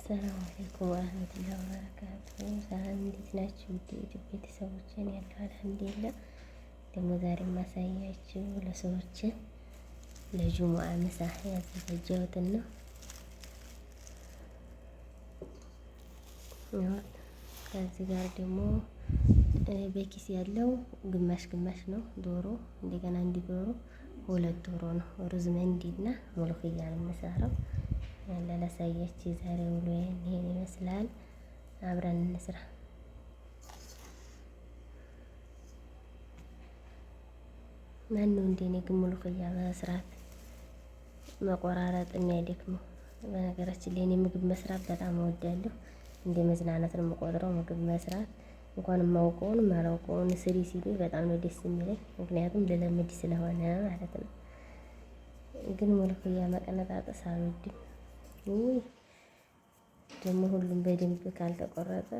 ሰላም አለይኩም ወራህመቱላሂ ወበረካቱሁ። ሰላም እንዴት ናችሁ? ውድ ቤተሰቦችን ያለው አልሐምዱሊላህ። ደግሞ ዛሬ ማሳያችሁ ለሰዎች ለጁሙአ ምሳ ያዘጋጀሁትን ነው። ከዚህ ጋር ደግሞ በኪስ ያለው ግማሽ ግማሽ ነው ዶሮ፣ እንደገና እንዲ ዶሮ ሁለት ዶሮ ነው። ሩዝ መንዲና ሙልክያ ነው የምሰራው። ላሳያችሁ ዛሬ ውሎ ይሄን ይመስላል። አብረን እንስራ። ማነው እንደኔ ግን ሙልክያ መስራት መቆራረጥ የሚያደክመው? በነገራችን ላይ እኔ ምግብ መስራት በጣም እወዳለሁ። እንደ መዝናናት ነው የምቆጥረው። ምግብ መስራት እንኳን የማውቀውን የማላውቀውን ስሪ ሲሉኝ በጣም ነው ደስ የሚለኝ። ምክንያቱም ልለምድ ስለሆነ ማለት ነው። ግን ሙልክያ መቀነጣጠስ አልወድም። ደግሞ ሁሉም በደንብ ካልተቆረጠ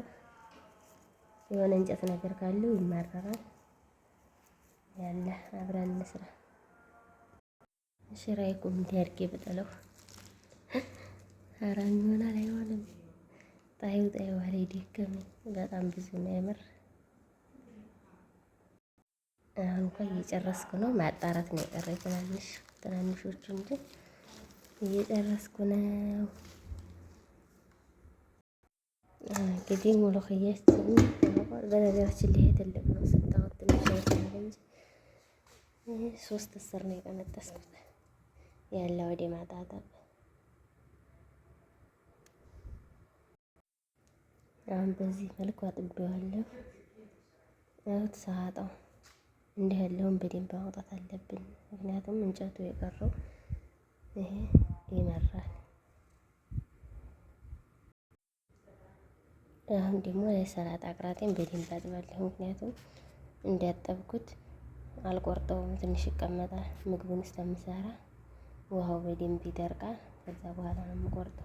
የሆነ እንጨት ነገር ካለው ይማረራል። ያለ አብረን እንስራ። ሽራይኩም እንዲያርጌ ብጥለው አራም ይሆናል አይሆንም። ጣዩ ዋለ ደከመኝ። በጣም ብዙ ነው የምር። አሁን እንኳን እየጨረስኩ ነው። ማጣራት ነው የቀረኝ ትናንሾቹ እንጂ እየጨረስኩ ነው። እንግዲህ ሙልክያችን በነገራችን ላይ ትልቅ ነው ስታወት ትንሽ አይደለም እንጂ 3 እስር ነው የቀነጠስኩት። ያለ ወደ ማጣጣብ አሁን በዚህ መልኩ አጥቤዋለሁ። ያውት ሳጣው እንዲህ ያለውን በደንብ ማውጣት አለብን። ምክንያቱም እንጨቱ የቀረው ይሄ ይመራል። አሁን ደግሞ የሰላጣ አቅራጤን በደንብ አጥባለሁ። ምክንያቱም እንዲያጠብኩት አልቆርጠውም፣ ትንሽ ይቀመጣል። ምግቡን እስከምሰራ ውሃው በደንብ ይደርቃል። ከዛ በኋላ ነው የምቆርጠው።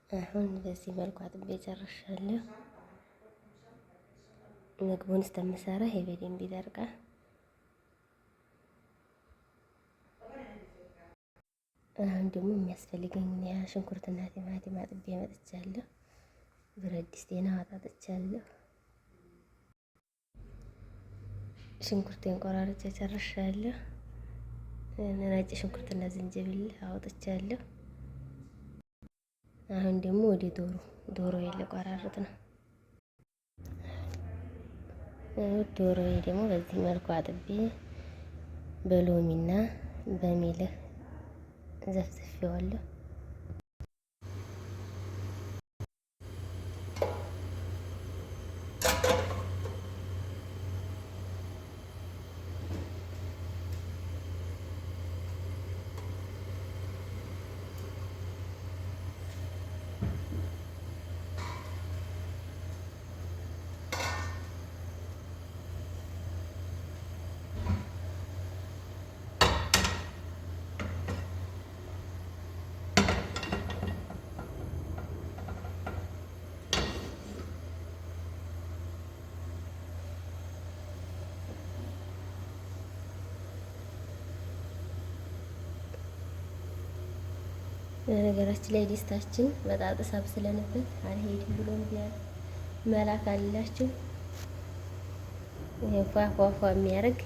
አሁን በዚህ መልኩ አጥቤ ጨርሻለሁ። ምግቡን እስከምሰራ ይሄ በደንብ ይደርቃል። አሁን ደግሞ የሚያስፈልገኝ ሽንኩርትና ቲማቲም አጥቤ መጥቻለሁ። ብረት ድስቴን አወጣጥቻለሁ። ሽንኩርቴን ቆራርጬ ጨርሻለሁ። ነጭ ሽንኩርትና ዝንጅብል አውጥቻለሁ። አሁን ደግሞ ወደ ዶሮ ልቆራርጥ ነው። ዶሮዬ ደግሞ በዚህ መልኩ አጥቤ በሎሚና በሚልህ ዘፍዝፌዋለሁ። በነገራችን ላይ ዲስታችን በጣጥስ አብስለንበት አልሄድም ብሎ ቢያል መላክ አላችሁ። ይሄ ፏፏፏ የሚያርግ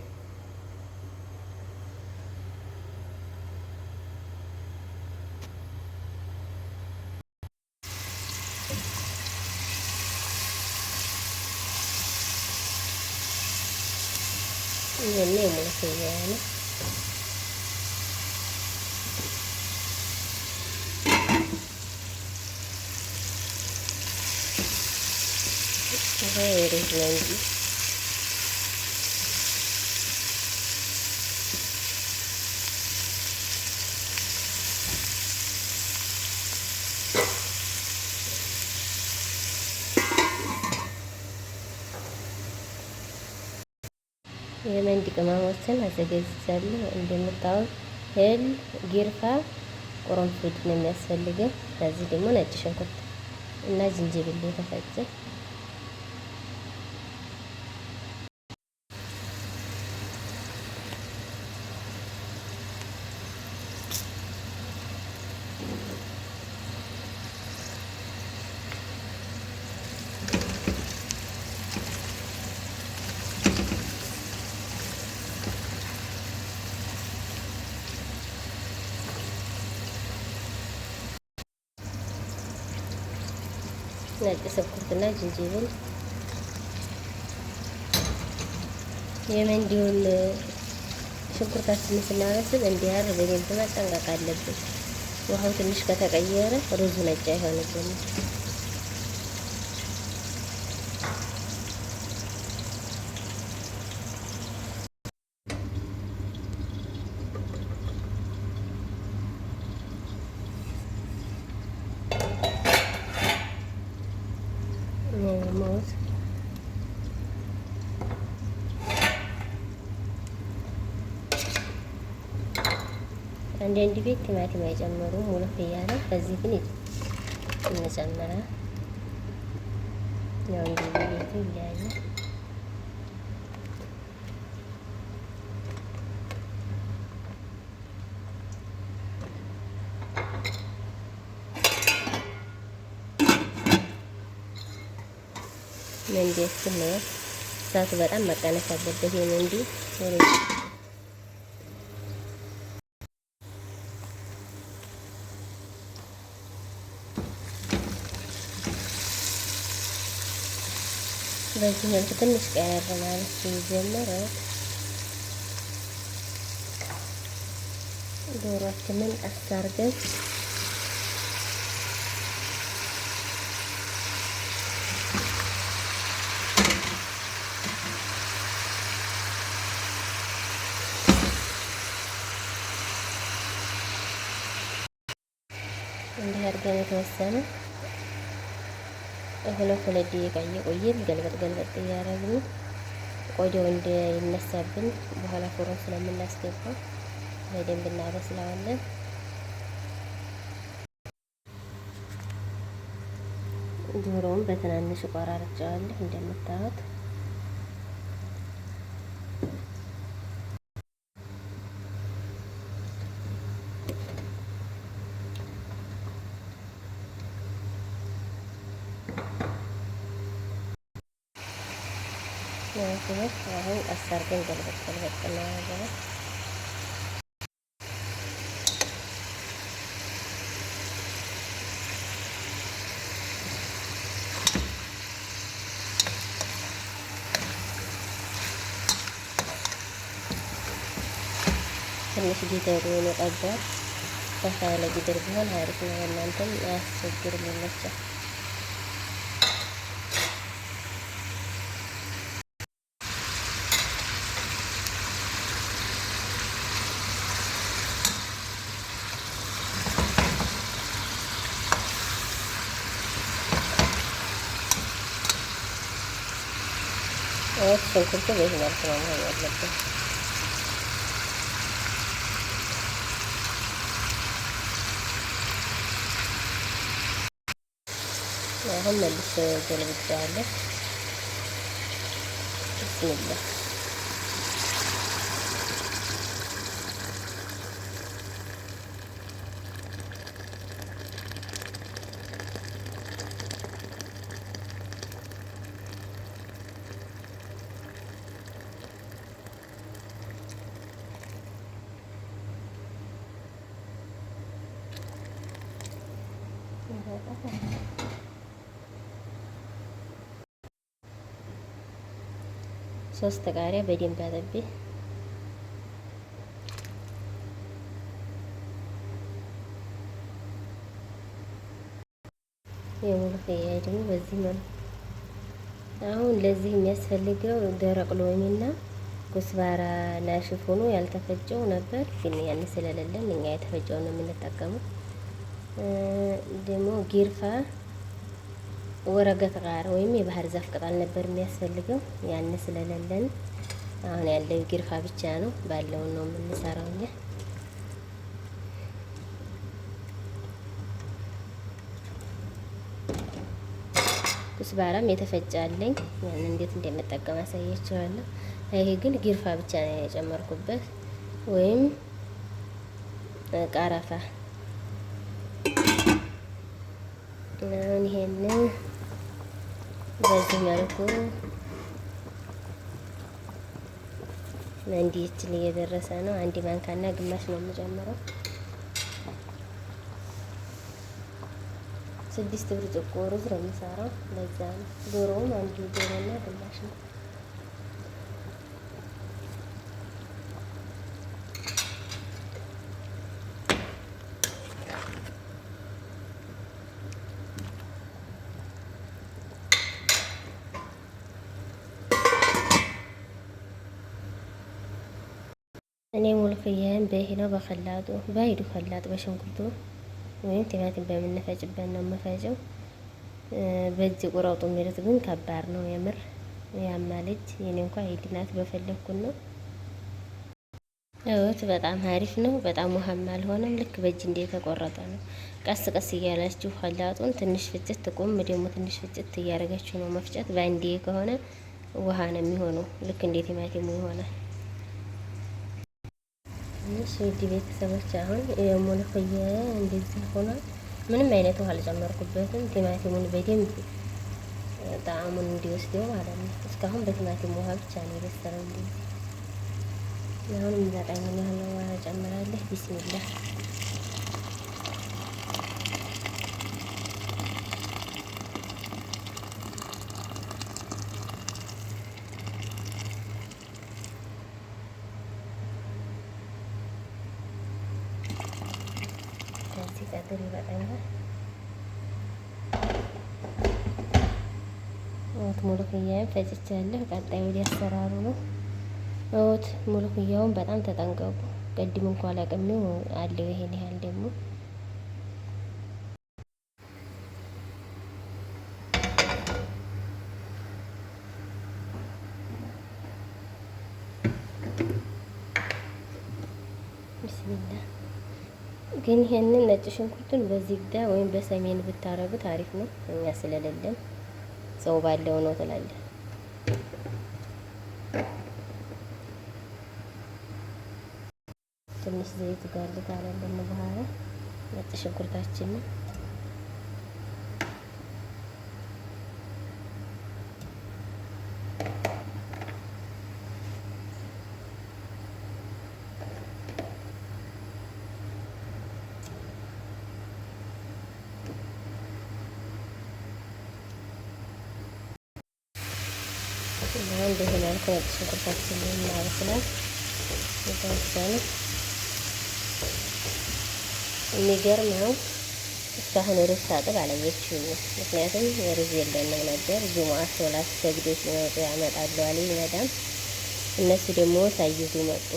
ይሄኔ ሙልክያ ነው። ሩዝ ነው እንጂ የመንዲ ቅመሞችን አዘጋጅቻለሁ። እንደምታዩት ሄል፣ ጊርፋ፣ ቁርንፉድ ነው የሚያስፈልገው። ከዚህ ደግሞ ነጭ ሽንኩርት እና ዝንጅብል የተፈጨ ነጭ ሽንኩርትና ዝንጅብል የመንዲውን ሽንኩርታችንን ስናበስል እንዲያር በደንብ መጠንቀቅ አለብን። ውሃው ትንሽ ከተቀየረ ሩዙ ነጭ አይሆንብንም። ሙዝ አንዳንድ ቤት ቲማቲም አይጨምሩም ሙሉ እያለ ከዚህ ግን እንጨምራለን። ያው እንደ ቤቱ ይለያያል። መንዲያችን ነው እሳቱ በጣም መቀነስ አለበት። የመንዲ በዚህ መልኩ ትንሽ ቀያር ማለት ሲጀመር ዶሮአችንን ቀስ አድርገን እንዲህ አድርገን የተወሰነ ሁለት ደቂቃ እየቆየን ገልበጥ እያደረግን ቆዳው እንዳይነሳብን በኋላ ፎሮን ስለምናስገባ በደንብ እናበስለዋለን። ዶሮውን በትናንሽ ቆራርጬዋለሁ እንደምታዩት። አሁን አሳርገን ገልበጥ እናደርጋለን። ትንሽ ጊደሩ የመጣባት ሰፋ ያለ ጊደር ቢሆን አሪፍ ነው። እናንተም አያስቸግርም ይመቻል። ሽንኩርቱ በዚህ መልኩ ነው መሆን ያለበት። አሁን መልሼ ገልብጬዋለሁ። ቢስሚላህ ሶስት ቃሪያ በደንብ አጥቤ የሙሉ ፍያይ ደግሞ በዚህ መልኩ። አሁን ለዚህ የሚያስፈልገው ደረቅ ሎሚና ኩስባራ ናሽፍ ሆኖ ያልተፈጨው ነበር፣ ግን ያን ስለሌለን እኛ የተፈጨው ነው የምንጠቀመው። ደግሞ ጊርፋ ወረቀት ቃር ወይም የባህር ዛፍ ቅጠል ነበር የሚያስፈልገው፣ ያን ስለሌለን አሁን ያለው ጊርፋ ብቻ ነው። ባለው ነው የምንሰራው እኛ። ኩስባራም የተፈጫለኝ ያን እንዴት እንደምጠቀም አሳያችኋለሁ። ይሄ ግን ጊርፋ ብቻ ነው የጨመርኩበት ወይም ቃረፋ አሁን ይሄንን በዚህ መልኩ መንዲችን እየደረሰ ነው። አንድ ማንካና ግማሽ ነው የምጨምረው። 6 ብርጭቆ ሩዝ ነው የምሰራው። ለዛ ነው ዶሮውም አንድ ዶሮና ግማሽ ነው። እኔ ሙልክያን በይሄ ነው በኸላጡ ባይዱ ኸላጥ በሽንኩርቱ ወይም ቲማቲም በምንፈጭበት ነው የምፈጨው። በእጅ ቁረጡ የሚሉት ግን ከባድ ነው የምር ያማለች። የኔ እንኳን ሂድናት በፈለኩት ነው። እውት በጣም አሪፍ ነው። በጣም ውሃማ አልሆነም። ልክ በእጅ እንደተቆረጠ ነው። ቀስ ቀስ እያላችሁ ኸላጡን ትንሽ ፍጭት ቁም ደግሞ ትንሽ ፍጭት እያደረጋችሁ ነው መፍጨት። በአንዴ ከሆነ ውሃ ነው የሚሆነው። ልክ እንደ ቲማቲሙ ይሆናል። እሺ ውድ ቤተሰቦች አሁን የሙልክያ እንደዚህ ሆኗል። ምንም አይነት ውሃ አልጨመርኩበትም። ቲማቲሙን በደንብ ጣዕሙን እንዲወስደው ማለት ነው። እስካሁን በቲማቲሙ ውሃ ብቻ ነው የበሰለው። እንደዚህ አሁን የሚበቃኝን ያህል ውሃ ጨምራለሁ። ቢስሚላህ ሲቀጥል ይበቃኛል። እውት ሙልክያን ፈጭቻለሁ። ቀጣይ ወዲያ አሰራሩ ነው። እውት ሙልክያውን በጣም ተጠንቀቁ። ቅድም እንኳን ለቅሜው አለው ይሄን ያህል ደግሞ ቢስሚላህ ግን ይሄንን ነጭ ሽንኩርቱን በዚግዳ ወይም በሰሜን ብታረጉት አሪፍ ነው። እኛ ስለሌለን ሰው ባለው ነው ትላለህ። ትንሽ ዘይት ጋር ካለልን በኋላ ነጭ ሽንኩርታችን ነው እና እንደዚህ መልኩ ነጭ ሽንኩርታችን እናበስላል። የተወሰነ የሚገርመው እስካሁን ሩዝ ሳጥብ አላየችውም። ምክንያቱም ሩዝ የለንም ነበር። ጁሙአ ሶላት ሰግዶ ሲመጡ ያመጣሉ አለኝ መዳም። እነሱ ደግሞ ሳይዙ መጡ።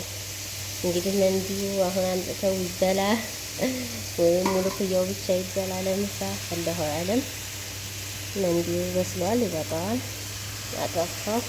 እንግዲህ እንዲሁ አሁን አምጥተው ይበላ ወይም ሙልክያው ብቻ ይበላ ለምሳ አላሁ አለም። እንዲሁ በስሏል፣ ይበቃዋል። አጠፋው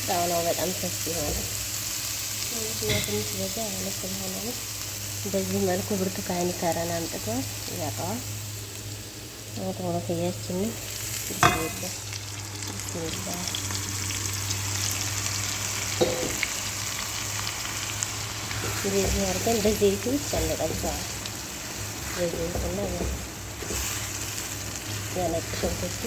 ጣውላው በጣም ሰፊ ሆነ። ትንሽ በዛ ያለ ስለሆነ ነው። በዚህ መልኩ ብርቱካን ከረን አምጥቷል። ያውቀዋል ሙልክያችን ቢስሚላህ እንደዚህ አድርገን በዘይቱ ብቻ እንጠብሰዋለን። በዘይቱና በነጭ ሽንኩርቱ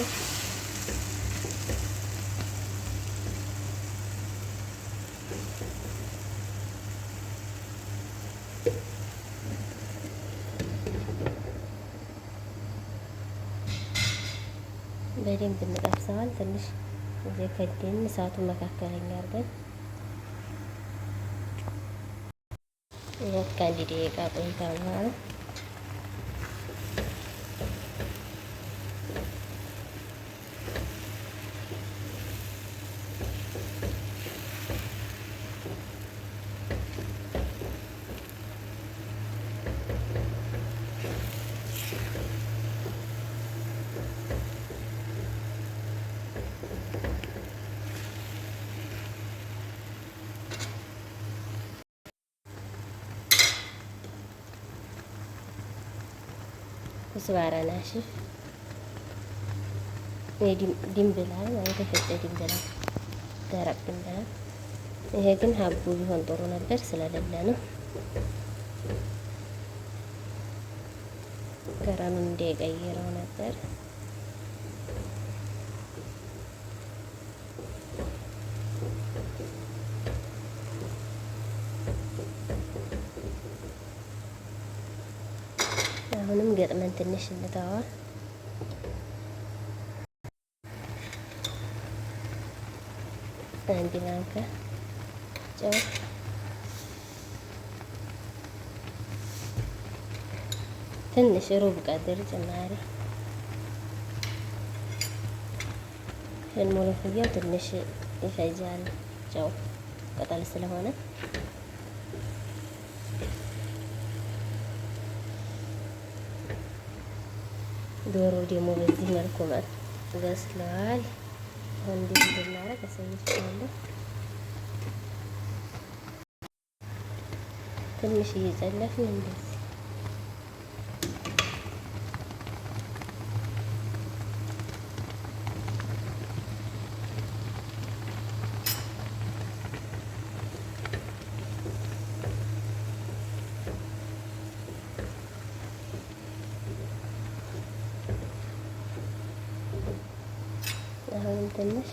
በደንብ እንጠብሰዋል። ትንሽ እዚህ ከደን እሳቱን መካከለኛ አድርገን ከአንድ ደቂቃ ቆይታ በኋላ ኩስባራ ናሽፍ ድንብላል ማለት የፈጨ ድንብላል፣ ደረቅ ድንብላል። ይሄ ግን ሀቡ ቢሆን ጥሩ ነበር ስለሌለ ነው። ከረኑን እንደቀየረው ነበር። አሁንም ገጥመን ትንሽ እንተዋል። አንድ ማንኪያ ጨው፣ ትንሽ ሩብ ቀድር ጭማሪ። ሙሉፍያው ትንሽ ይፈጃል ጨው ቅጠል ስለሆነ። ዶሮ ደግሞ በዚህ መልኩ በስለዋል። አሁን እንዴት እንደምናደርግ አሳያችኋለሁ። ትንሽ እየጨለፍን እንደዚህ አሁን ትንሽ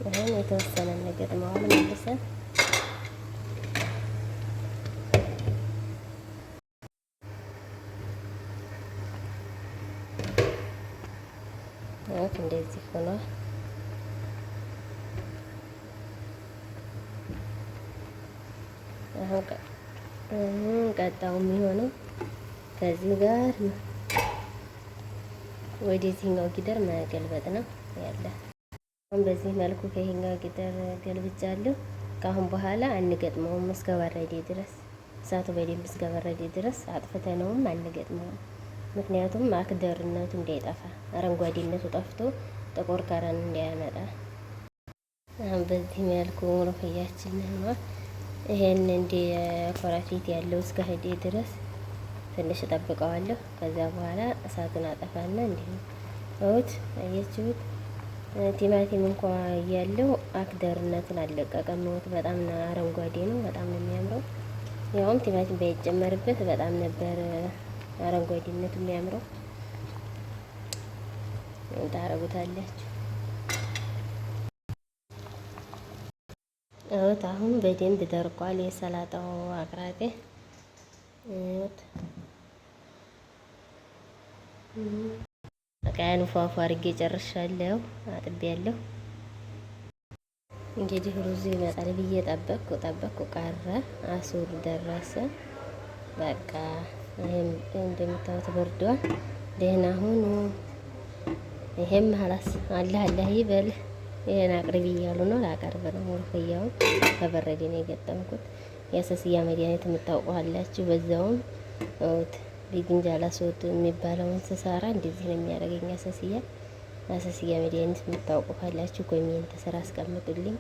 አሁን የተወሰነ እንገጥመዋል መልሰን እንደዚህ ሆኗል። አሁን ቀጣው የሚሆነው ከዚህ ጋር ወደዚህኛው ጊደር መገልበጥ ነው ያለ። አሁን በዚህ መልኩ ከይሄኛው ጊደር ገልብጫለሁ። ከአሁን በኋላ አንገጥመውም እስከ በረዴ ድረስ፣ እሳቱ በደንብ እስከ በረዴ ድረስ አጥፍተነውም አንገጥመውም። ምክንያቱም አክደርነቱ እንዳይጠፋ አረንጓዴነቱ ጠፍቶ ጥቁር ከረን እንዳያመጣ። አሁን በዚህ መልኩ ሙሉፍያችን ነው። ይሄን እንደ ኮረፊት ያለው እስከ ሄዴ ድረስ ትንሽ እጠብቀዋለሁ። ከዛ በኋላ እሳቱን አጠፋና እንዲሁ እውት አያችሁት። ቲማቲም እንኳ ያለው አክደርነቱን አልለቀቀም። እውት በጣም አረንጓዴ ነው፣ በጣም ነው የሚያምረው። ያውም ቲማቲም ባይጨመርበት በጣም ነበር አረንጓዴነቱ የሚያምረው። ታረጉታላችሁ። እውት አሁን በደንብ ደርቋል የሰላጣው አቅራጤ። ቃያን ፏፏ አድርጌ ጨርሻለሁ፣ አጥቤያለሁ። እንግዲህ ሩዙ ይመጣል ብዬ ጠበቅኩ ቀረ። አሱር ደረሰ። በቃ ይሄም እንደምታዩት በርዷል። ደህና ሁኑ። ይሄም ሀላስ አላህ ይበል። ይሄን አቅርቢ እያሉ ነው፣ ላቀርብ ነው። ሙሉፍያውን ከበረዴ ነው የገጠምኩት። የአሰስያ መድኃኒት የምታውቁ አላችሁ። በዛውም እውት ቢግንጃላ ሶት የሚባለውን ስሰራ እንደዚህ ነው የሚያደርገኝ። አሰስያ መድኃኒት የምታውቁ ካላችሁ ኮሜንት ስራ አስቀምጡልኝ።